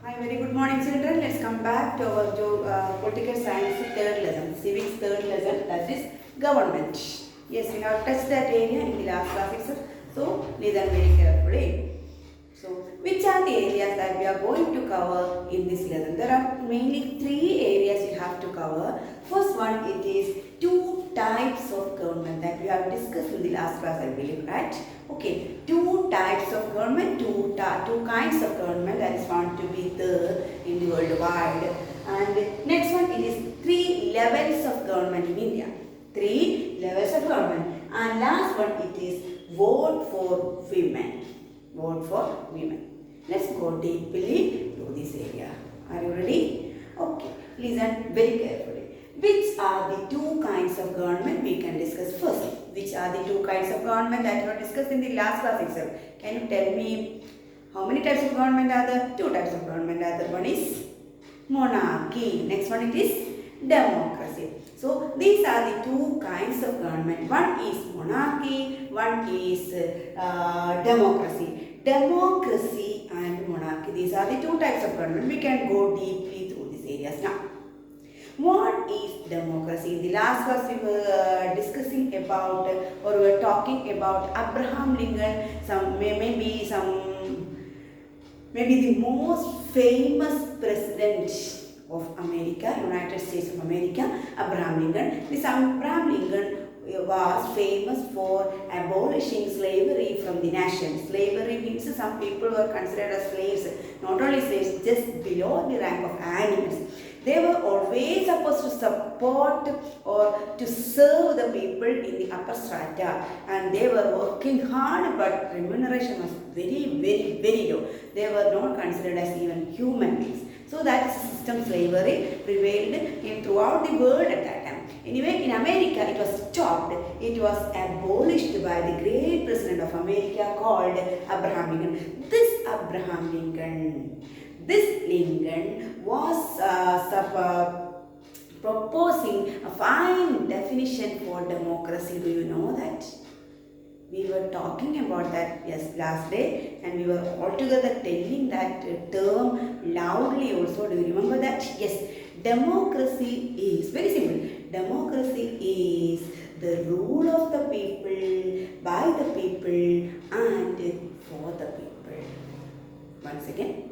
Hi, very good morning, children. Let's come back to our political science third lesson, civics third lesson, that is government. Yes, we have touched that area in the last class itself, so listen very carefully. So, which are the areas that we are going to cover in this lesson? There are mainly three areas you have to cover. First one, it is two types of government that we have discussed in the last class, I believe, right? Okay, two types of government, two kinds of government that is found to be there in the worldwide. And next one, it is three levels of government in India. Three levels of government. And last one, it is vote for women. Vote for women. Let's go deeply to this area. Are you ready? Okay. Listen very carefully. Which are the two kinds of government we can discuss first? Which are the two kinds of government that were discussed in the last class itself? Can you tell me how many types of government are there? Two types of government are there. One is monarchy. Next one it is democracy. So these are the two kinds of government. One is monarchy, one is democracy. Democracy and monarchy. These are the two types of government. We can go deeply through these areas now. What is democracy? In the last class we were discussing about or we were talking about Abraham Lincoln, maybe the most famous president of America, United States of America, Abraham Lincoln. This Abraham Lincoln was famous for abolishing slavery from the nation. Slavery means some people were considered as slaves, not only slaves, just below the rank of animals. They were always supposed to support or to serve the people in the upper strata, and they were working hard, but remuneration was very low. They were not considered as even human beings. So that system slavery prevailed in throughout the world at that time. Anyway, in America it was stopped. It was abolished by the great president of America called Abraham Lincoln. This Lincoln was proposing a fine definition for democracy. Do you know that? We were talking about that last day, and we were all together telling that term loudly also. Do you remember that? Yes. Democracy is very simple. Democracy is the rule of the people, by the people, and for the people. Once again.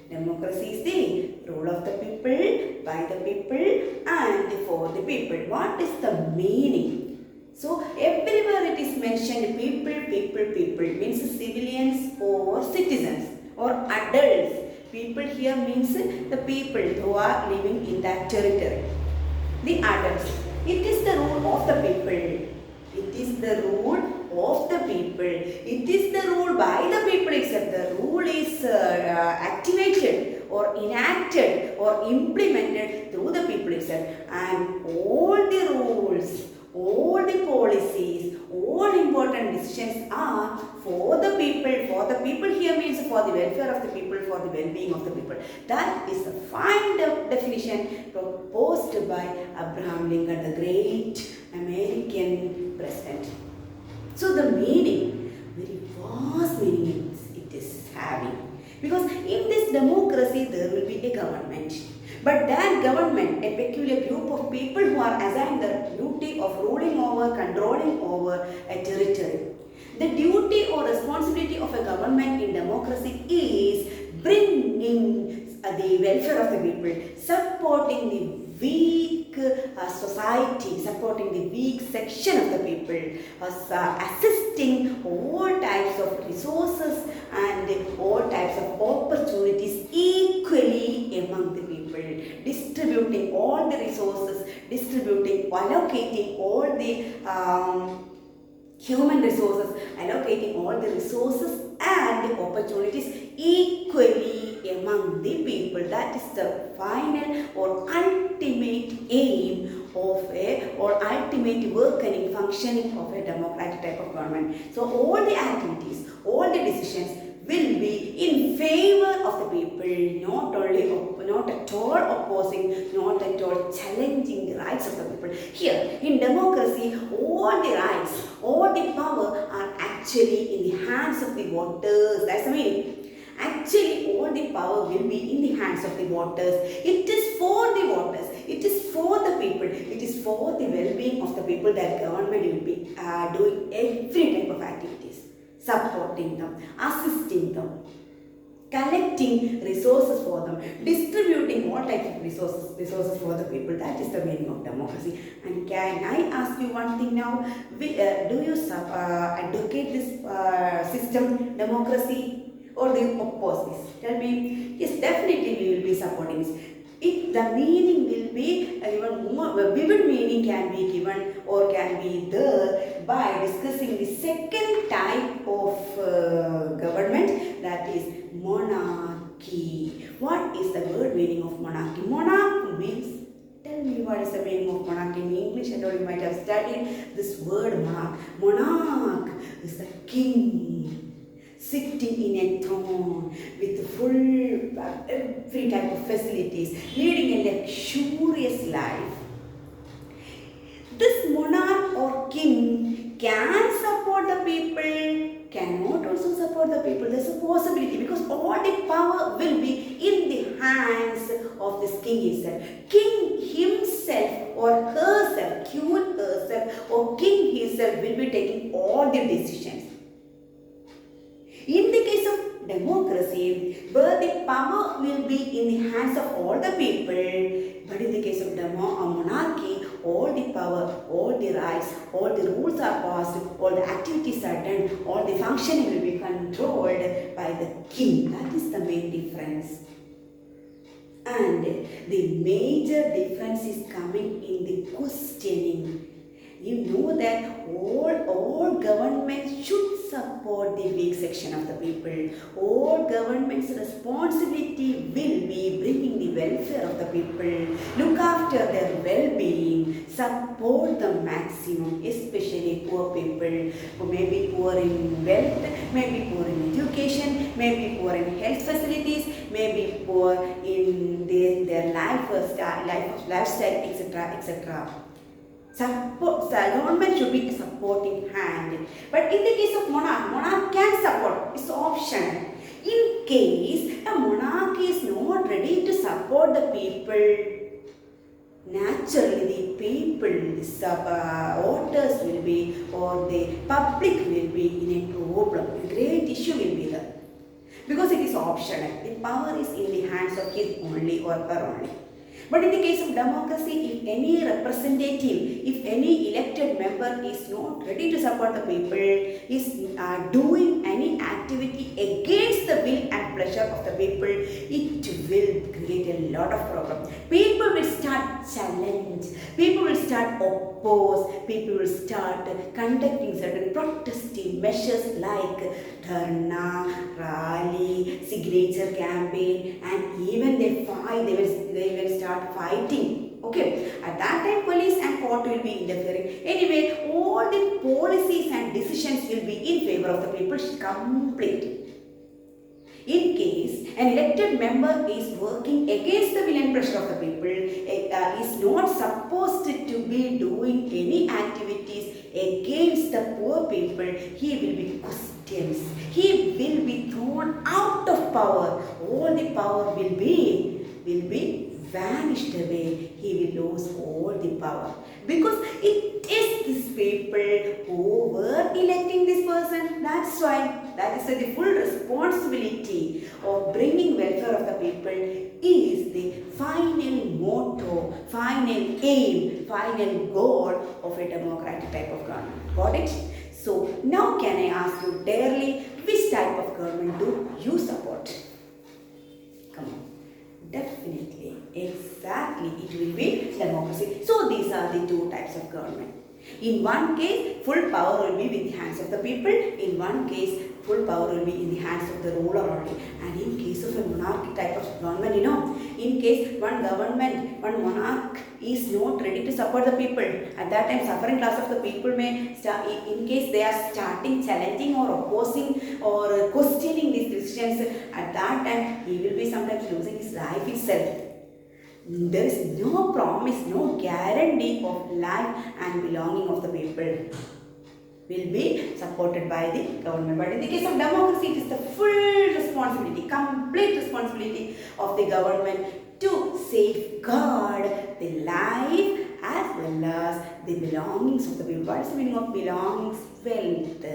Democracy is the rule of the people, by the people, and for the people. What is the meaning? So, everywhere it is mentioned people means civilians or citizens or adults. People here means the people who are living in that territory. The adults. It is the rule of the people. It is the rule of the people. It is the rule by the people itself. The rule is activated or enacted or implemented through the people itself. And all the rules, all the policies, all important decisions are for the people. For the people here means for the welfare of the people, for the well-being of the people. That is a fine definition proposed by Abraham Lincoln, the great American president. So the meaning, very vast meaning it is having. Because in this democracy there will be a government. But that government, a peculiar group of people who are assigned the duty of ruling over, controlling over a territory. The duty or responsibility of a government in democracy is bringing the welfare of the people, supporting the weak society, supporting the weak section of the people, assisting all types of resources and all types of opportunities equally among the people, distributing all the resources, allocating all the human resources, allocating all the resources and opportunities equally among the people. That is the final or ultimate aim of ultimate working functioning of a democratic type of government. So all the activities, all the decisions will be in favor of the people, not at all opposing, not at all challenging the rights of the people. Here in democracy, all the rights, all the power are actually in the hands of the voters. That's the meaning. Actually, all the power will be in the hands of the voters. It is for the voters. It is for the people. It is for the well-being of the people that government will be doing every type of activities, supporting them, assisting them, collecting resources for them, distributing all types of resources for the people. That is the meaning of democracy. And can I ask you one thing now? Do you advocate this system, democracy, or do you oppose this? Tell me. Yes, definitely we will be supporting this. The meaning will be even more vivid meaning can be given or can be there by discussing the second type of government, that is monarchy. What is the word meaning of monarchy? Monarch means, tell me what is the meaning of monarchy in English. I know you might have studied this word monarch. Monarch is the king sitting in a throne with full every type of facilities, leading a luxurious life. This monarch or king can support the people, cannot also support the people. There's a possibility because all the power will be in the hands of this king himself. King himself or herself, queen herself or king himself will be taking all the decisions. In the case of democracy, where the power will be in the hands of all the people, but in the case of monarchy, all the power, all the rights, all the rules are passed, all the activities are done, all the functioning will be controlled by the king. That is the main difference. And the major difference is coming in the questioning. You know that all governments should support the weak section of the people. All government's responsibility will be bringing the welfare of the people, look after their well-being, support the maximum, especially poor people who may be poor in wealth, may be poor in education, may be poor in health facilities, may be poor in their lifestyle, etc., etc. Government should be a supporting hand. But in the case of monarch can support. It's optional. In case a monarch is not ready to support the people, naturally the people, voters will be, or the public will be in a problem. A great issue will be there. Because it is optional. The power is in the hands of his only or her only. But in the case of democracy, if any representative, if any elected member is not ready to support the people, is doing any activity against the will and pleasure of the people, it will create a lot of problems. People will start challenge, people will start oppose, people will start conducting certain protesting measures like dharna, rally, signature campaign, and even they fight, they will start fighting. Okay, at that time police and court will be interfering. Anyway, all the policies and decisions will be in favor of the people completely. In case an elected member is working against the will and pressure of the people, is not supposed to be doing any activities against the poor people, he will be questioned. He will be thrown out of power. All the power will be vanished away. He will lose all the power. Because it is these people who were electing this person. That's why. That is the full responsibility of bringing welfare of the people is the final motto, final aim, final goal of a democratic type of government. Got it? So now can I ask you dearly, which type of government do you support? Come on. Definitely, exactly, it will be democracy. So these are the two types of government. In one case, full power will be in the hands of the people. In one case, full power will be in the hands of the ruler only. And in case of a monarchy type of government, in case one monarch is not ready to support the people, at that time suffering class of the people may start, in case they are starting challenging or opposing or questioning these decisions, at that time he will be sometimes losing his life itself. There is no promise, no guarantee of life and belonging of the people. will be supported by the government. But in the case of democracy, it is the full responsibility, complete responsibility of the government to safeguard the life as well as the belongings of the people. What is the meaning of belongings? Wealth.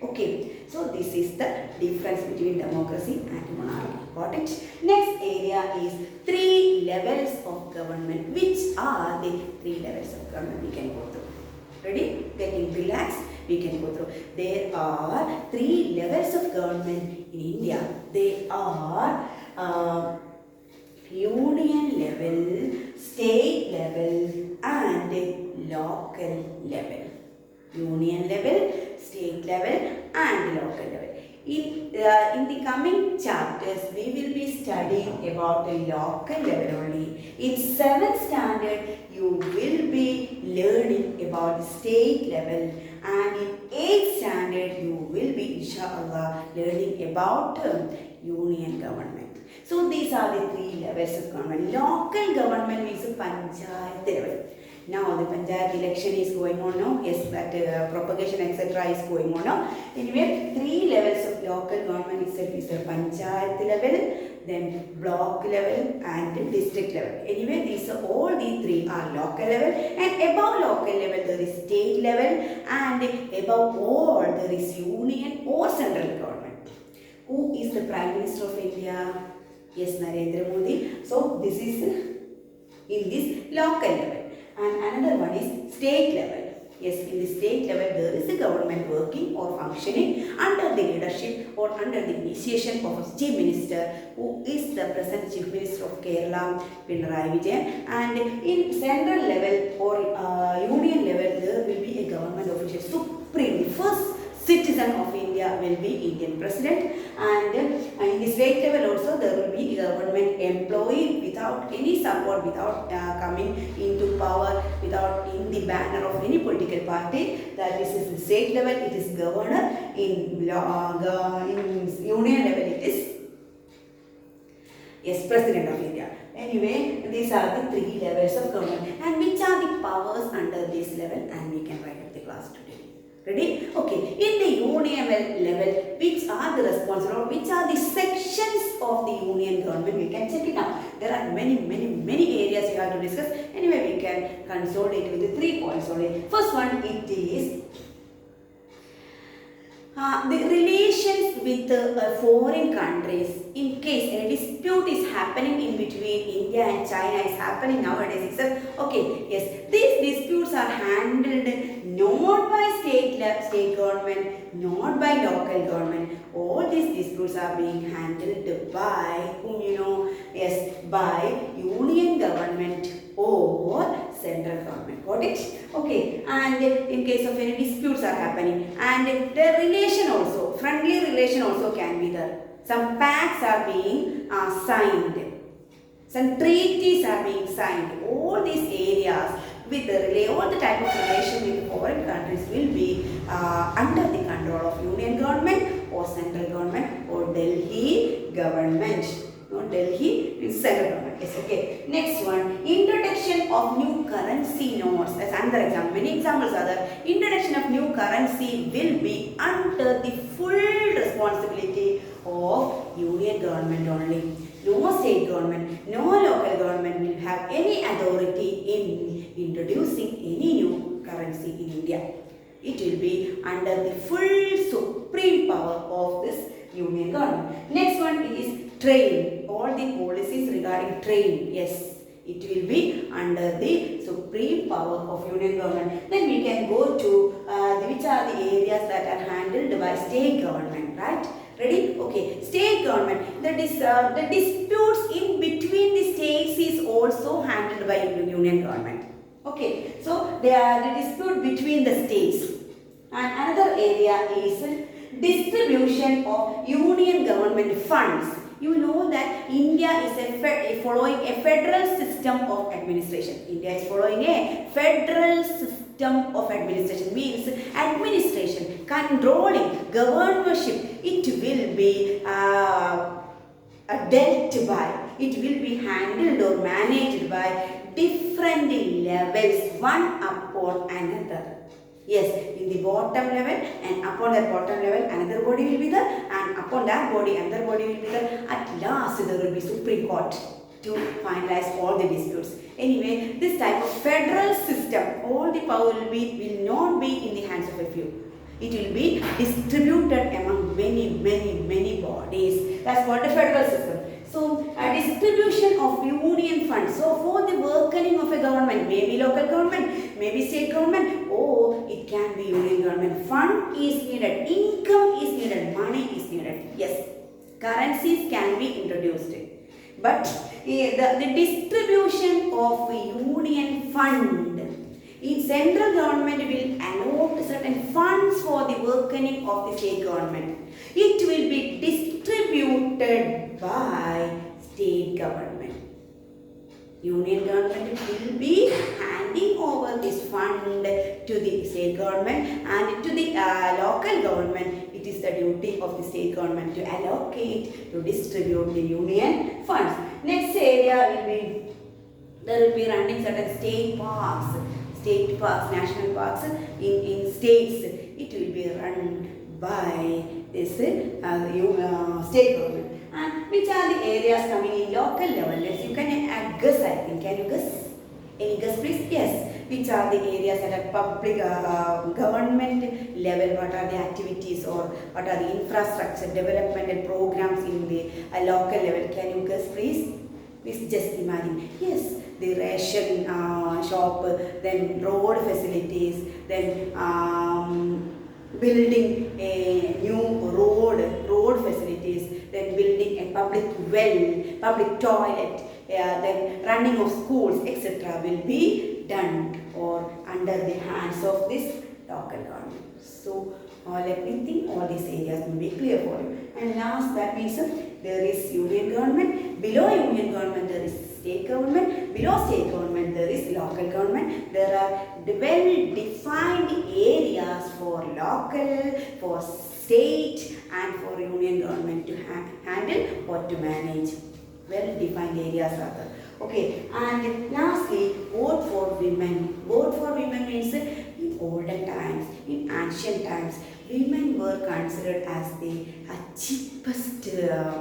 Okay, so this is the difference between democracy and monarchy. Got it? Next area is 3 levels of government. Which are the 3 levels of government? We can go through. Ready? Getting relaxed. We can go through. There are 3 levels of government in India. They are union level, state level, and local level. Union level, state level, and local level. In the coming chapters, we will be studying about the local level only. In 7th standard, you will be learning about the state level, and in 8th standard, you will be, inshallah, learning about union government. So these are the 3 levels of government. Local government means panchayat level. Now the panchayat election is going on now. Yes, that propagation etc. is going on now. Anyway, 3 levels of local government itself is the panchayat level, then block level, and district level. Anyway, these are all the 3 are local level, and above local level there is state level, and above all there is union or central government. Who is the Prime Minister of India? Yes, Narendra Modi. So this is in this local level. And another one is state level. Yes, in the state level there is a government working or functioning under the leadership or under the initiation of a chief minister, who is the present chief minister of Kerala, Pinarayi Vijayan. And in central level or union level there will be a government official, supreme, first citizen of India will be Indian president, and in the state level also there will be government employee without any support, without coming into power, without in the banner of any political party. That is the state level, it is governor. In union level it is, yes, president of India. Anyway, these are the 3 levels of government, and which are the powers under this level, and we can write up the class today. Ready? Okay. In the union level, which are the responsible, which are the sections of the union government? We can check it out. There are many areas we have to discuss. Anyway, we can consolidate with the 3 points only. First one, it is the relations with foreign countries. In case a dispute is happening in between India and China is happening nowadays itself. Okay, yes, these disputes are handled not by state government, not by local government. All these disputes are being handled by whom, you know? Yes, by union government or central government. Got it? Okay. And in case of any disputes are happening, and the relation also, friendly relation also can be there. Some pacts are being signed. Some treaties are being signed. All these areas with the all the type of relation with foreign countries will be under the control of union government or central government or Delhi government. No, Delhi is central government. Yes, okay. Next one, introduction of new currency notes. That's another example. Many examples are there. Introduction of new currency will be under the full responsibility of union government only. No state government, no local government will have any authority in introducing any new currency in India. It will be under the full supreme power of this union government. Next one is trade. All the policies regarding trade, yes, it will be under the supreme power of union government. Then we can go to which are the areas that are handled by state government, right? Ready? Okay. State government. That is the disputes in between the states is also handled by union government. Okay. So they are the dispute between the states. And another area is distribution of union government funds. You know that India is following a federal system of administration. India is following a federal system of administration. Means administration, controlling, governorship. It will be dealt by. It will be handled or managed by different levels, one upon another. Yes, in the bottom level, and upon that bottom level another body will be there, and upon that body another body will be there. At last there will be Supreme Court to finalize all the disputes. Anyway, this type of federal system, all the power will not be in the hands of a few. It will be distributed among many bodies. That's what a federal system. So, a distribution of union funds. So, for the working of a government, maybe local government, maybe state government, or it can be union government. Fund is needed, income is needed, money is needed. Yes, currencies can be introduced. But the distribution of a union fund, in central government will allot certain funds for the working of the state government. It will be distributed by state government. Union government will be handing over this fund to the state government, and to the local government. It is the duty of the state government to allocate, to distribute the union funds. Next area there will be running certain state parks, national parks in states. It will be run by this state government. And which are the areas coming in local level? You can guess, I think. Can you guess? Any guess, please? Yes. Which are the areas at a public government level? What are the activities or what are the infrastructure developmental programs in the local level? Can you guess, please? Please just imagine. Yes, the ration shop, then road facilities, then building a new road facilities, then building a public well, public toilet, then running of schools, etc. will be done or under the hands of this local government. So let me think all these areas will be clear for you. And last, that means there is union government, below union government there is state government, below state government there is local government. There are well defined areas for local, for state and for union government to handle or to manage. Well defined areas are there. Okay, and lastly, vote for women. Vote for women means in olden times, in ancient times, women were considered as the cheapest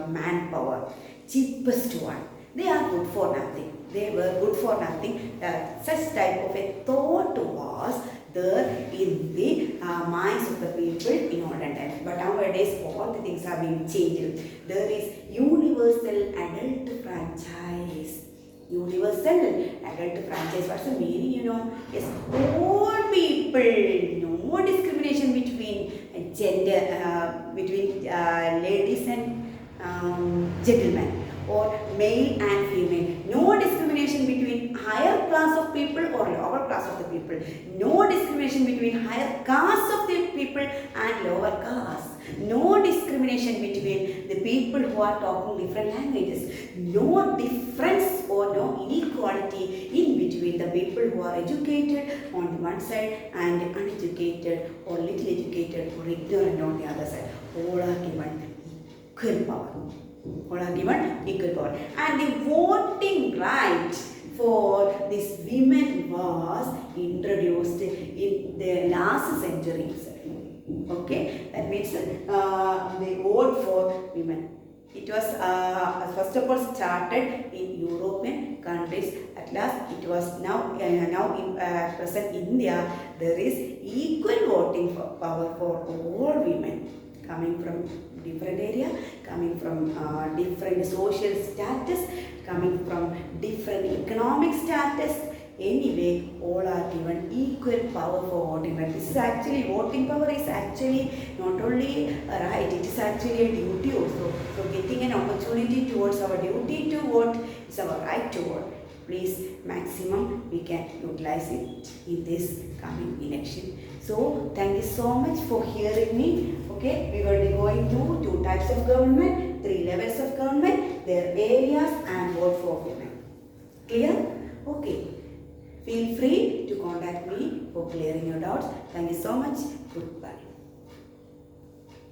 manpower, cheapest one. They are good for nothing. They were good for nothing. Such type of a thought was there in the minds of the people in olden times. But nowadays, all the things are being changed. There is universal adult franchise. Universal adult franchise. What's the meaning? Yes, all people. No discrimination between gender, between ladies and gentlemen, or male and female. No discrimination between higher class of people or lower class of the people. No discrimination between higher caste of the people and lower caste. No discrimination between the people who are talking different languages. No difference or no inequality in between the people who are educated on the one side and uneducated or little educated or ignorant on the other side. All are given equal power. All are given equal power. And the voting right for this women was introduced in the last century. Okay, that means the vote for women. It was first of all started in European countries. At last, it was now in present India. There is equal voting power for all women, coming from different area, coming from different social status, coming from different economic status. Anyway, all are given equal power for voting. But this is actually, voting power is actually not only a right, it is actually a duty also. So getting an opportunity towards our duty to vote is our right to vote. Please, maximum we can utilize it in this coming election. So thank you so much for hearing me. Okay, we will be going to 2 types of government, 3 levels of government, their areas and vote for women. Clear? Okay. Feel free to contact me for clearing your doubts. Thank you so much. Goodbye.